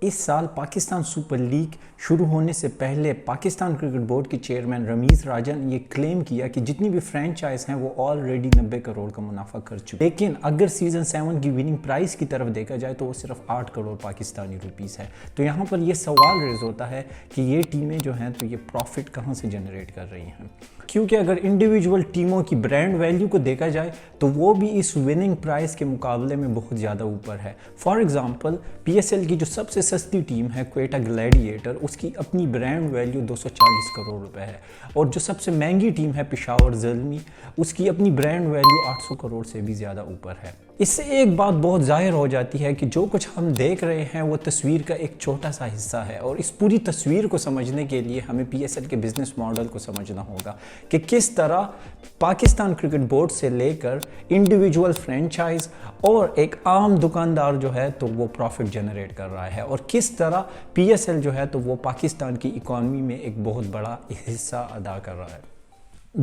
اس سال Pakistan super league شروع ہونے سے پہلے پاکستان کرکٹ بورڈ کے چیئرمین رمیز راجہ نے یہ کلیم کیا کہ جتنی بھی فرینچائز ہیں وہ آلریڈی 90 کروڑ کا منافع کر چکے، لیکن اگر سیزن 7 کی وننگ پرائز کی طرف دیکھا جائے تو وہ صرف 8 کروڑ پاکستانی روپیز ہے۔ تو یہاں پر یہ سوال ریز ہوتا ہے کہ یہ ٹیمیں جو ہیں تو یہ پروفٹ کہاں سے جنریٹ کر رہی ہیں، کیونکہ اگر انڈیویجول ٹیموں کی برانڈ ویلیو کو دیکھا جائے تو وہ بھی اس وننگ پرائز کے مقابلے میں بہت زیادہ اوپر ہے۔ For example P S L کی جو سب سے سستی ٹیم ہے کوئٹہ گلیڈیٹر، اس کی اپنی برانڈ ویلیو 240 کروڑ روپے ہے، اور جو سب سے مہنگی ٹیم ہے پشاور زلمی، اس کی اپنی برانڈ ویلیو 800 کروڑ سے بھی زیادہ اوپر ہے۔ اس سے ایک بات بہت ظاہر ہو جاتی ہے کہ جو کچھ ہم دیکھ رہے ہیں وہ تصویر کا ایک چھوٹا سا حصہ ہے، اور اس پوری تصویر کو سمجھنے کے لیے ہمیں پی ایس ایل کے بزنس ماڈل کو سمجھنا ہوگا کہ کس طرح پاکستان کرکٹ بورڈ سے لے کر انڈیویجول فرینچائز اور ایک عام دکاندار جو ہے تو وہ پروفٹ جنریٹ کر رہا ہے، اور کس طرح پی ایس ایل جو ہے تو وہ پاکستان کی اکانومی میں ایک بہت بڑا حصہ ادا کر رہا ہے۔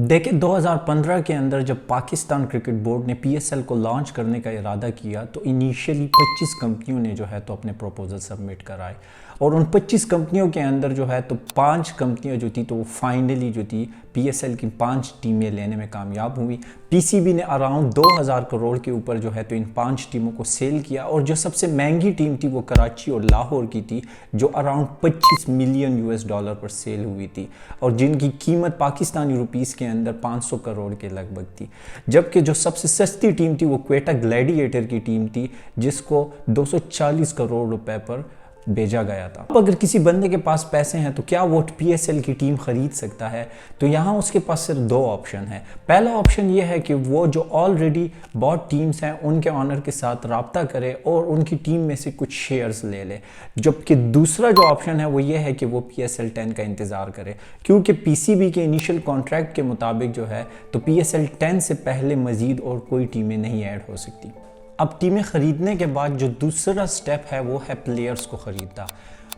دیکھیں 2015 کے اندر جب پاکستان کرکٹ بورڈ نے پی ایس ایل کو لانچ کرنے کا ارادہ کیا تو انیشیلی 25 کمپنیوں نے جو ہے تو اپنے پروپوزل سبمٹ کرائے، اور ان 25 کمپنیوں کے اندر جو ہے تو 5 کمپنیاں جو تھی تو وہ فائنلی جو تھی پی ایس ایل کی 5 ٹیمیں لینے میں کامیاب ہوئی۔ پی سی بی نے اراؤنڈ 2000 کروڑ کے اوپر جو ہے تو ان 5 ٹیموں کو سیل کیا، اور جو سب سے مہنگی ٹیم تھی وہ کراچی اور لاہور کی تھی جو اراؤنڈ 25 ملین US ڈالر پر سیل ہوئی تھی، اور جن کی قیمت پاکستانی روپیز کے اندر 500 کروڑ کے لگ بھگ تھی، جبکہ جو سب سے سستی ٹیم تھی وہ کوئٹہ گلیڈیٹر کی ٹیم تھی جس کو 240 کروڑ روپے پر بھیجا گیا تھا۔ اب اگر کسی بندے کے پاس پیسے ہیں تو کیا وہ پی ایس ایل کی ٹیم خرید سکتا ہے؟ تو یہاں اس کے پاس صرف 2 آپشن ہیں۔ پہلا آپشن یہ ہے کہ وہ جو آلریڈی بہت ٹیمز ہیں ان کے آنر کے ساتھ رابطہ کرے اور ان کی ٹیم میں سے کچھ شیئرز لے لے، جبکہ دوسرا جو آپشن ہے وہ یہ ہے کہ وہ پی ایس ایل 10 کا انتظار کرے، کیونکہ پی سی بی کے انیشل کانٹریکٹ کے مطابق جو ہے تو پی ایس ایل 10 سے پہلے مزید اور کوئی ٹیمیں نہیں ایڈ ہو سکتی۔ اب ٹیمیں خریدنے کے بعد جو دوسرا سٹیپ ہے وہ ہے پلیئرز کو خریدنا۔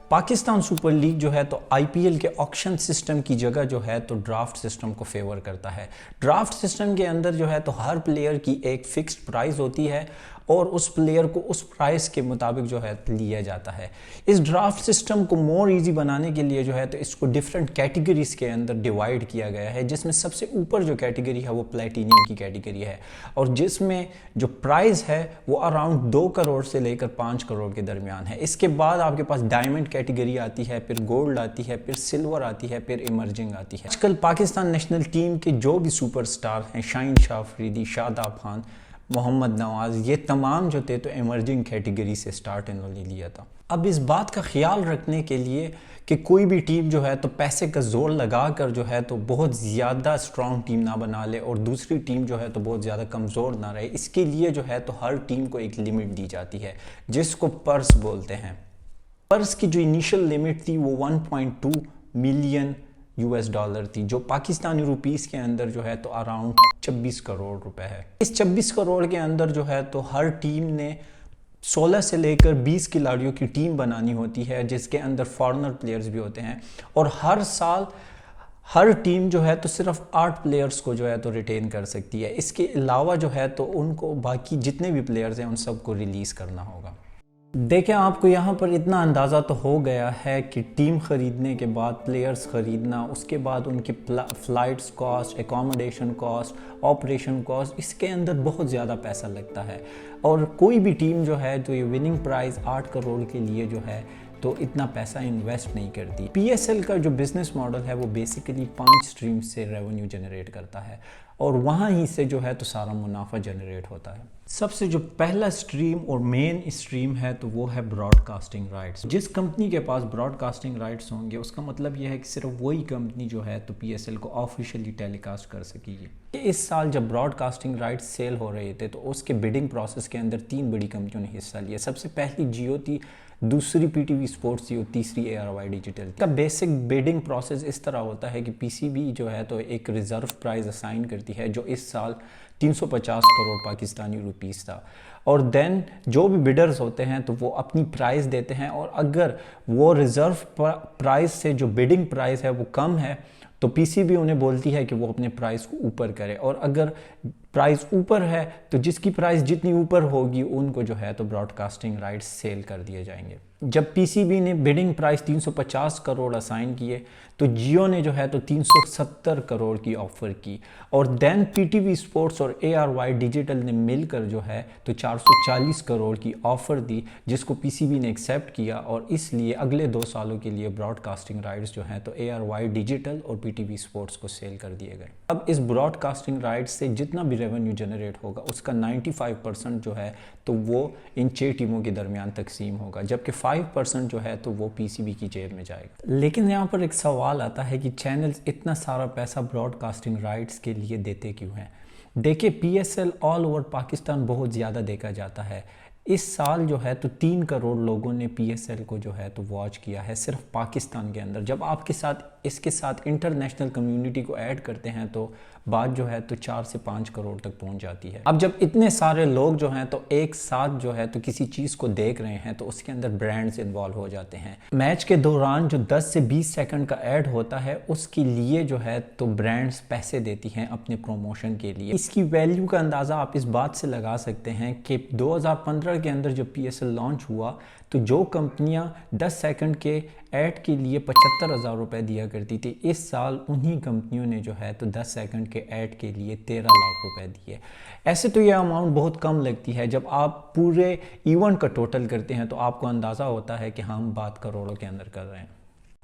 پاکستان سپر لیگ جو ہے تو آئی پی ایل کے آکشن سسٹم کی جگہ جو ہے تو ڈرافٹ سسٹم کو فیور کرتا ہے۔ ڈرافٹ سسٹم کے اندر جو ہے تو ہر پلیئر کی ایک فکسڈ پرائز ہوتی ہے، اور اس پلیئر کو اس پرائز کے مطابق جو ہے لیا جاتا ہے۔ اس ڈرافٹ سسٹم کو مور ایزی بنانے کے لیے جو ہے تو اس کو ڈیفرنٹ کیٹیگریز کے اندر ڈیوائیڈ کیا گیا ہے، جس میں سب سے اوپر جو کیٹیگری ہے وہ پلیٹینیم کی کیٹیگری ہے، اور جس میں جو پرائز ہے وہ اراؤنڈ 2 کروڑ سے لے کر 5 کروڑ کے درمیان ہے۔ اس کے بعد آپ کے پاس ڈائمنڈ کیٹیگری آتی ہے، پھر گولڈ آتی ہے، پھر سلور آتی ہے، پھر ایمرجنگ آتی ہے۔ آج کل پاکستان نیشنل ٹیم کے جو بھی سپر سٹار ہیں، شاہین شاہ افریدی، شاداب خان، محمد نواز، یہ تمام جو تھے تو ایمرجنگ کیٹیگری سے سٹارٹ انہوں نے لیا تھا۔ اب اس بات کا خیال رکھنے کے لیے کہ کوئی بھی ٹیم جو ہے تو پیسے کا زور لگا کر جو ہے تو بہت زیادہ سٹرونگ ٹیم نہ بنا لے اور دوسری ٹیم جو ہے تو بہت زیادہ کمزور نہ رہے، اس کے لیے جو ہے تو ہر ٹیم کو ایک لمٹ دی جاتی ہے جس کو پرس بولتے ہیں۔ پرس کی جو انیشل لمٹ تھی وہ 1.2 ملین US ڈالر تھی، جو پاکستانی روپیز کے اندر جو ہے تو اراؤنڈ 26 کروڑ روپے ہے۔ اس 26 کروڑ کے اندر جو ہے تو ہر ٹیم نے 16 سے لے کر 20 کھلاڑیوں کی ٹیم بنانی ہوتی ہے، جس کے اندر فارنر پلیئرز بھی ہوتے ہیں، اور ہر سال ہر ٹیم جو ہے تو صرف 8 پلیئرز کو جو ہے تو ریٹین کر سکتی ہے۔ اس کے علاوہ جو ہے تو ان کو باقی جتنے بھی پلیئرز ہیں ان سب کو ریلیز کرنا ہوگا۔ دیکھیں آپ کو یہاں پر اتنا اندازہ تو ہو گیا ہے کہ ٹیم خریدنے کے بعد پلیئرز خریدنا، اس کے بعد ان کی flights cost, accommodation cost, operation cost, اس کے اندر بہت زیادہ پیسہ لگتا ہے، اور کوئی بھی ٹیم جو ہے تو یہ وننگ پرائز 8 کروڑ کے لیے جو ہے تو اتنا پیسہ انویسٹ نہیں کرتی۔ پی ایس ایل کا جو بزنس ماڈل ہے وہ بیسیکلی 5 سٹریم سے ریونیو جنریٹ کرتا ہے، اور وہاں ہی سے جو ہے تو سارا منافع جنریٹ ہوتا ہے۔ سب سے جو پہلا سٹریم اور مین سٹریم ہے تو وہ ہے براڈ کاسٹنگ رائٹس۔ جس کمپنی کے پاس براڈ کاسٹنگ رائٹس ہوں گے اس کا مطلب یہ ہے کہ صرف وہی کمپنی جو ہے تو پی ایس ایل کو آفیشیلی ٹیلی کاسٹ کر سکے گی۔ اس سال جب براڈ کاسٹنگ رائٹس سیل ہو رہے تھے تو اس کے بیڈنگ پروسیس کے اندر 3 بڑی کمپنیوں نے حصہ لیا۔ سب سے پہلی جیو تھی، دوسری پی ٹی وی اسپورٹس تھی، اور تیسری اے آر وائی ڈیجیٹل تھی۔ کا بیسک بیڈنگ پروسیس اس طرح ہوتا ہے کہ پی سی بی جو ہے تو ایک ریزرو پرائز اسائن کرتی ہے جو اس سال 350 کروڑ پاکستانی روپیز تھا، اور دین جو بھی بیڈرز ہوتے ہیں تو وہ اپنی پرائز دیتے ہیں، اور اگر وہ ریزرو پرائز سے جو بیڈنگ پرائز ہے وہ کم ہے تو پی سی بی انہیں بولتی ہے کہ وہ اپنے پرائز کو اوپر کرے، اور اگر پرائز اوپر ہے تو جس کی پرائز جتنی اوپر ہوگی ان کو جو ہے تو براڈ کاسٹنگ رائٹس سیل کر دیے جائیں گے۔ جب پی سی بی نے بیڈنگ پرائس 350 کروڑ اسائن کیے تو جیو نے جو ہے تو 370 کروڑ کی آفر کی، اور دین پی ٹی وی سپورٹس اور اے آر وائی ڈیجیٹل نے مل کر جو ہے تو 440 کروڑ کی آفر دی، جس کو پی سی بی نے ایکسیپٹ کیا، اور اس لیے اگلے 2 سالوں کے لیے براڈ کاسٹنگ رائٹس جو ہیں تو اے آر وائی ڈیجیٹل اور پی ٹی وی سپورٹس کو سیل کر دیے گئے۔ اب اس براڈ کاسٹنگ رائٹس سے جتنا بھی ریونیو جنریٹ ہوگا اس کا 95% جو ہے تو وہ ان 6 ٹیموں کے درمیان تقسیم ہوگا، جبکہ 5% جو ہے تو وہ پی سی بی کی جیب میں جائے گا۔ لیکن یہاں پر ایک سوال آتا ہے کہ چینلز اتنا سارا پیسہ براڈ کاسٹنگ رائٹس کے لیے دیتے کیوں ہیں؟ دیکھیں، پی S L all over Pakistan بہت زیادہ دیکھا جاتا ہے۔ اس سال جو ہے تو 3 کروڑ لوگوں نے پی ایس ایل کو جو ہے تو واچ کیا ہے صرف پاکستان کے اندر۔ جب آپ اس کے ساتھ انٹرنیشنل کمیونٹی کو ایڈ کرتے ہیں تو بات جو ہے تو 4 سے 5 کروڑ تک پہنچ جاتی ہے۔ اب جب اتنے سارے لوگ جو ہیں تو ایک ساتھ جو ہے تو کسی چیز کو دیکھ رہے ہیں تو اس کے اندر برانڈز انوالو ہو جاتے ہیں۔ میچ کے دوران جو 10 سے 20 سیکنڈ کا ایڈ ہوتا ہے اس کے لیے جو ہے تو برانڈز پیسے دیتی ہیں اپنے پروموشن کے لیے۔ اس کی ویلیو کا اندازہ آپ اس بات سے لگا سکتے ہیں کہ 2015 کے اندر جب پی ایس ایل لانچ ہوا تو جو کمپنیاں 10 سیکنڈ کے ایڈ کے لیے 75,000 روپے دیا کرتی تھی، اس سال انہی کمپنیوں نے جو ہے تو 10 سیکنڈ کے ایڈ کے لیے 13 لاکھ روپے دیے۔ ایسے تو یہ اماؤنٹ بہت کم لگتی ہے، جب آپ پورے ایونٹ کا ٹوٹل کرتے ہیں تو آپ کو اندازہ ہوتا ہے کہ ہم بات کروڑوں کے اندر کر رہے ہیں۔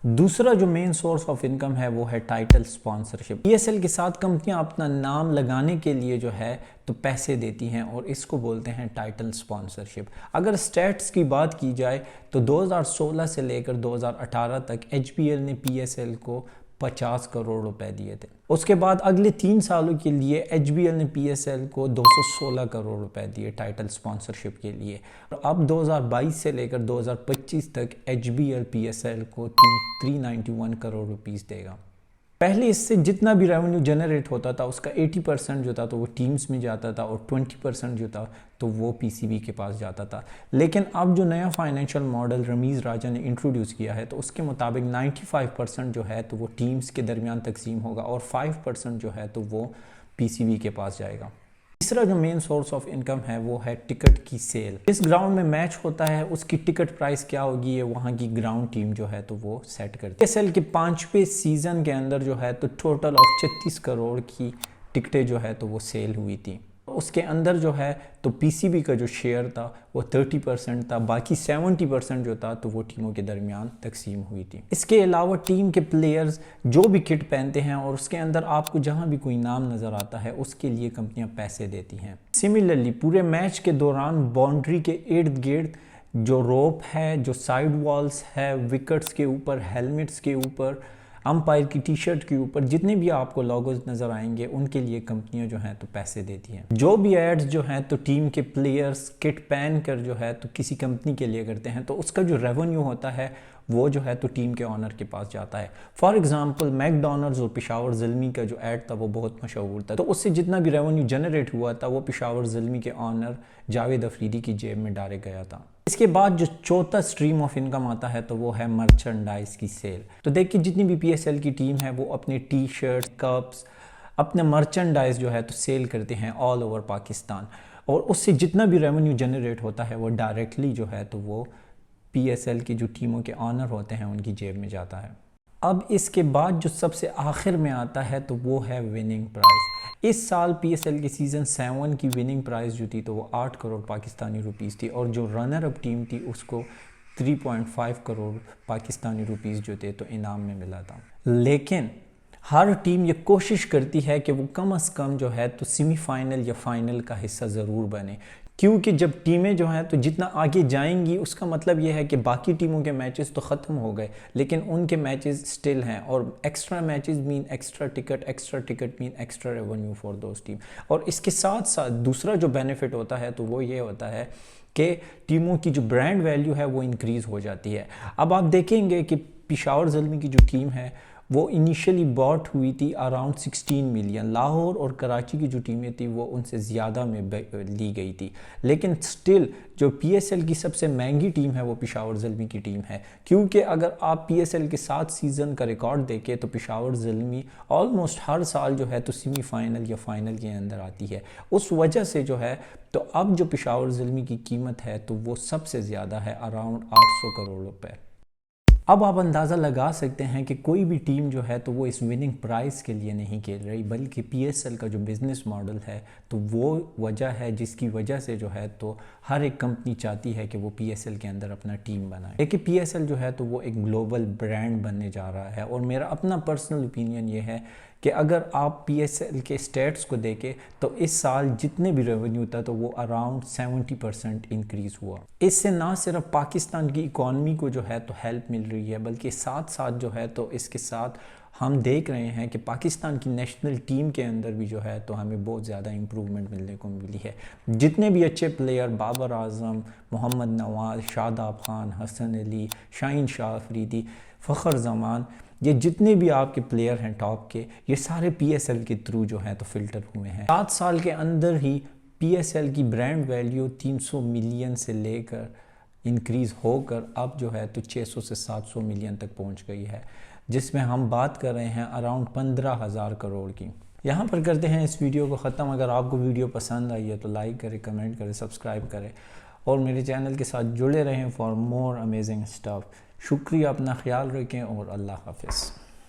دوسرا جو مین سورس آف انکم ہے وہ ہے ٹائٹل سپانسرشپ۔ پی ایس ایل کے ساتھ کمپنیاں اپنا نام لگانے کے لیے جو ہے تو پیسے دیتی ہیں اور اس کو بولتے ہیں ٹائٹل سپانسرشپ۔ اگر سٹیٹس کی بات کی جائے تو 2016 سے لے کر 2018 تک ایچ پی ایل نے پی ایس ایل کو 50 کروڑ روپے دیے تھے۔ اس کے بعد اگلے 3 سالوں کے لیے ایچ بی ایل نے پی ایس ایل کو 216 کروڑ روپے دیے ٹائٹل سپانسرشپ کے لیے، اور اب 2022 سے لے کر 2025 تک H B L P S L کو 391 کروڑ روپیز دے گا۔ پہلے اس سے جتنا بھی ریونیو جنریٹ ہوتا تھا اس کا 80% جو تھا تو وہ ٹیمز میں جاتا تھا اور 20% جو تھا تو وہ پی سی بی کے پاس جاتا تھا۔ لیکن اب جو نیا فائنینشیل ماڈل رمیز راجہ نے انٹروڈیوس کیا ہے تو اس کے مطابق 95% جو ہے تو وہ ٹیمز کے درمیان تقسیم ہوگا اور 5% جو ہے تو وہ پی سی بی کے پاس جائے گا۔ تیسرا جو مین سورس آف انکم ہے وہ ہے ٹکٹ کی سیل۔ جس گراؤنڈ میں میچ ہوتا ہے اس کی ٹکٹ پرائس کیا ہوگی یہ وہاں کی گراؤنڈ ٹیم جو ہے تو وہ سیٹ کرتی ہے۔ پی ایس ایل کے 5ویں سیزن کے اندر جو ہے تو ٹوٹل آف 36 کروڑ کی ٹکٹیں جو ہے تو وہ سیل ہوئی تھی۔ اس کے اندر جو ہے تو پی سی بی کا جو شیئر تھا وہ 30% تھا، باقی 70% جو تھا تو وہ ٹیموں کے درمیان تقسیم ہوئی تھی۔ اس کے علاوہ ٹیم کے پلیئرز جو بھی کٹ پہنتے ہیں اور اس کے اندر آپ کو جہاں بھی کوئی نام نظر آتا ہے اس کے لیے کمپنیاں پیسے دیتی ہیں۔ سملرلی پورے میچ کے دوران باؤنڈری کے ارد گرد جو روپ ہے، جو سائیڈ والز ہے، وکٹس کے اوپر، ہیلمٹس کے اوپر، امپائر کی ٹی شرٹ کے اوپر جتنے بھی آپ کو لوگوز نظر آئیں گے ان کے لیے کمپنیاں جو ہیں تو پیسے دیتی ہیں۔ جو بھی ایڈز جو ہیں تو ٹیم کے پلیئرز کٹ پہن کر جو ہے تو کسی کمپنی کے لیے کرتے ہیں تو اس کا جو ریونیو ہوتا ہے وہ جو ہے تو ٹیم کے آنر کے پاس جاتا ہے۔ فار ایگزامپل میک ڈونلڈز اور پشاور زلمی کا جو ایڈ تھا وہ بہت مشہور تھا، تو اس سے جتنا بھی ریونیو جنریٹ ہوا تھا وہ پشاور زلمی کے آنر جاوید افریدی کی جیب میں ڈالے گیا تھا۔ اس کے بعد جو چوتھا سٹریم آف انکم آتا ہے تو وہ ہے مرچنڈائز کی سیل۔ تو دیکھیں جتنی بھی پی ایس ایل کی ٹیم ہے وہ اپنے ٹی شرٹس، کپس، اپنے مرچنڈائز جو ہے تو سیل کرتے ہیں آل اوور پاکستان، اور اس سے جتنا بھی ریونیو جنریٹ ہوتا ہے وہ ڈائریکٹلی جو ہے تو وہ پی ایس ایل کی جو ٹیموں کے آنر ہوتے ہیں ان کی جیب میں جاتا ہے۔ اب اس کے بعد جو سب سے آخر میں آتا ہے تو وہ ہے وننگ پرائز۔ اس سال پی ایس ایل کے سیزن 7 کی وننگ پرائز جو تھی تو وہ 8 کروڑ پاکستانی روپیز تھی، اور جو رنر اپ ٹیم تھی اس کو 3.5 کروڑ پاکستانی روپیز جو تھے تو انعام میں ملا تھا۔ لیکن ہر ٹیم یہ کوشش کرتی ہے کہ وہ کم از کم جو ہے تو سیمی فائنل یا فائنل کا حصہ ضرور بنے، کیونکہ جب ٹیمیں جو ہیں تو جتنا آگے جائیں گی اس کا مطلب یہ ہے کہ باقی ٹیموں کے میچز تو ختم ہو گئے لیکن ان کے میچز سٹل ہیں، اور ایکسٹرا میچز مین ایکسٹرا ٹکٹ مین extra revenue for those team. اور اس کے ساتھ ساتھ دوسرا جو بینیفٹ ہوتا ہے تو وہ یہ ہوتا ہے کہ ٹیموں کی جو برانڈ ویلیو ہے وہ انکریز ہو جاتی ہے۔ اب آپ دیکھیں گے کہ پشاور زلمی کی جو ٹیم ہے وہ انیشلی باٹ ہوئی تھی اراؤنڈ 16 ملین. لاہور اور کراچی کی جو ٹیمیں تھیں وہ ان سے زیادہ میں لی گئی تھی. لیکن سٹل جو پی ایس ایل کی سب سے مہنگی ٹیم ہے وہ پشاور زلمی کی ٹیم ہے, کیونکہ اگر آپ پی ایس ایل کے 7 سیزن کا ریکارڈ دیکھیں تو پشاور زلمی آلموسٹ ہر سال جو ہے تو سیمی فائنل یا فائنل کے اندر آتی ہے. اس وجہ سے جو ہے تو اب جو پشاور زلمی کی قیمت ہے تو وہ سب سے زیادہ ہے اراؤنڈ 800 کروڑ روپے. اب آپ اندازہ لگا سکتے ہیں کہ کوئی بھی ٹیم جو ہے تو وہ اس وننگ پرائز کے لیے نہیں کھیل رہی, بلکہ پی ایس ایل کا جو بزنس ماڈل ہے تو وہ وجہ ہے جس کی وجہ سے جو ہے تو ہر ایک کمپنی چاہتی ہے کہ وہ پی ایس ایل کے اندر اپنا ٹیم بنائے. لیکن پی ایس ایل جو ہے تو وہ ایک گلوبل برانڈ بننے جا رہا ہے, اور میرا اپنا پرسنل اوپینین یہ ہے کہ اگر آپ پی ایس ایل کے سٹیٹس کو دیکھیں تو اس سال جتنے بھی ریونیو تھا تو وہ اراؤنڈ 70% انکریز ہوا. اس سے نہ صرف پاکستان کی اکانومی کو جو ہے تو ہیلپ مل رہی ہے, بلکہ ساتھ ساتھ جو ہے تو اس کے ساتھ ہم دیکھ رہے ہیں کہ پاکستان کی نیشنل ٹیم کے اندر بھی جو ہے تو ہمیں بہت زیادہ امپرومنٹ ملنے کو ملی ہے. جتنے بھی اچھے پلیئر بابر اعظم, محمد نواز, شاداب خان, حسن علی, شاہین شاہ افریدی, فخر زمان, یہ جتنے بھی آپ کے پلیئر ہیں ٹاپ کے, یہ سارے پی ایس ایل کے تھرو جو ہیں تو فلٹر ہوئے ہیں. 7 سال کے اندر ہی پی ایس ایل کی برانڈ ویلیو 300 ملین سے لے کر انکریز ہو کر اب جو ہے تو 600 سے 700 ملین تک پہنچ گئی ہے, جس میں ہم بات کر رہے ہیں اراؤنڈ 15,000 کروڑ کی. یہاں پر کرتے ہیں اس ویڈیو کو ختم. اگر آپ کو ویڈیو پسند آئی ہے تو لائک کریں, کمنٹ کریں, سبسکرائب کریں اور میرے چینل کے ساتھ جڑے رہیں فار مور امیزنگ اسٹف. شکریہ, اپنا خیال رکھیں اور اللہ حافظ.